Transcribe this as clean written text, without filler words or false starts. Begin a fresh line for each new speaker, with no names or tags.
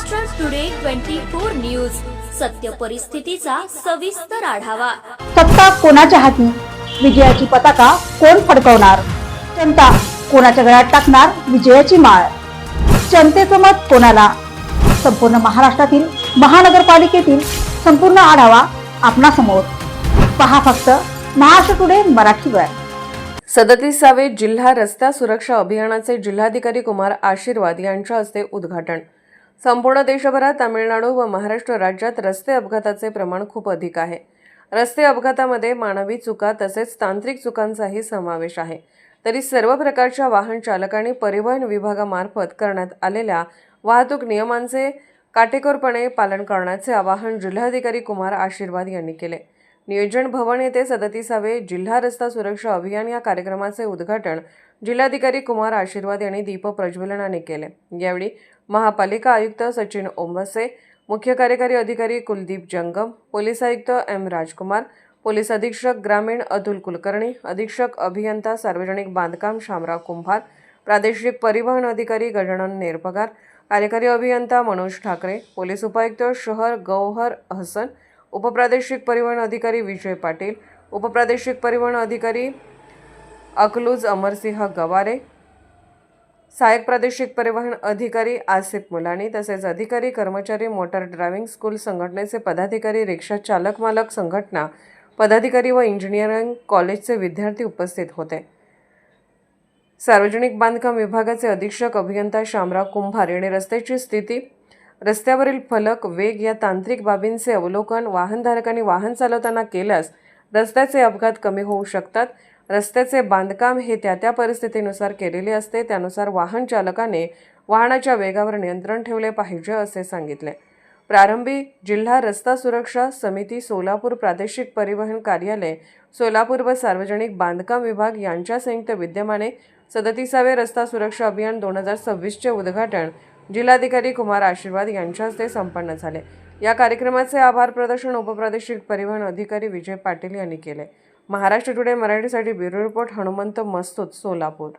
Maharashtra today 24 news, सत्य परिस्थितीचा सविस्तर आढावा।
सत्ता कोणाच्या हाती, विजयाची पताका कोण फडकवणार, जनता कोणाच्या गळ्यात टाकणार विजयाची माळ, जनतेचं मत कोणाला, संपूर्ण महाराष्ट्रातील महानगरपालिकेतील संपूर्ण आढावा आपणासमोर पहा फक्त महाराष्ट्र टुडे मराठीवर।
37वे जिल्हा रस्ता सुरक्षा अभियानाचे जिल्हाधिकारी कुमार आशीर्वाद यांच्या हस्ते उद्घाटन। संपूर्ण देशभरात तामिळनाडू व महाराष्ट्र राज्यात रस्ते अपघाताचे प्रमाण खूप अधिक आहे। रस्ते अपघातामध्ये मानवी चुका तसेच तांत्रिक चुकांचाही समावेश आहे। तरी सर्व प्रकारच्या वाहन चालकांनी परिवहन विभागामार्फत करण्यात आलेल्या वाहतूक नियमांचे काटेकोरपणे पालन करण्याचे आवाहन जिल्हाधिकारी कुमार आशीर्वाद यांनी केले। नियोजन भवन येथे 37वे जिल्हा रस्ता सुरक्षा अभियान या कार्यक्रमाचे उद्घाटन जिल्हाधिकारी कुमार आशीर्वाद यांनी दीप प्रज्वलनाने केले। यावेळी महापालिका आयुक्त सचिन ओंबसे, मुख्य कार्यकारी अधिकारी कुलदीप जंगम, पोलीस आयुक्त एम राजकुमार, पोलीस अधीक्षक ग्रामीण अतुल कुलकर्णी, अधीक्षक अभियंता सार्वजनिक बांधकाम शामराव कुंभार, प्रादेशिक परिवहन अधिकारी गजानन नेरपगार, कार्यकारी अभियंता मनोज ठाकरे, पोलीस उपायुक्त शहर गौहर हसन, उपप्रादेशिक परिवहन अधिकारी विजय पाटील, उपप्रादेशिक परिवहन अधिकारी अकलूज अमरसिंह गवारे, सहाय्यक प्रादेशिक परिवहन अधिकारी आसिफ मुलानी तसेच अधिकारी कर्मचारी, मोटार ड्रायव्हिंग स्कूल संघटनेचे पदाधिकारी, रिक्षा चालक मालक संघटना पदाधिकारी व इंजिनिअरिंग कॉलेजचे विद्यार्थी उपस्थित होते। सार्वजनिक बांधकाम विभागाचे अधीक्षक अभियंता शामराव कुंभार यांनी रस्त्याची स्थिती, रस्त्यावरील फलक, वेग या तांत्रिक बाबींचे अवलोकन वाहनधारकांनी वाहन चालवताना केल्यास रस्त्याचे अपघात कमी होऊ शकतात। रस्त्याचे बांधकाम हे त्या परिस्थितीनुसार केलेले असते, त्यानुसार वाहन चालकाने वाहनाच्या वेगावर नियंत्रण ठेवले पाहिजे असे सांगितले। प्रारंभी जिल्हा रस्ता सुरक्षा समिती सोलापूर, प्रादेशिक परिवहन कार्यालय सोलापूर व सार्वजनिक बांधकाम विभाग यांच्या संयुक्त विद्यमाने 37वे रस्ता सुरक्षा अभियान 2026 चे उद्घाटन जिल्हाधिकारी कुमार आशीर्वाद यांच्या हस्ते संपन्न झाले। या कार्यक्रमाचे आभार प्रदर्शन उपप्रादेशिक परिवहन अधिकारी विजय पाटील यांनी केले। महाराष्ट्र टुडे मराठीसाठी ब्युरो रिपोर्ट हनुमंत मस्तूत, सोलापूर।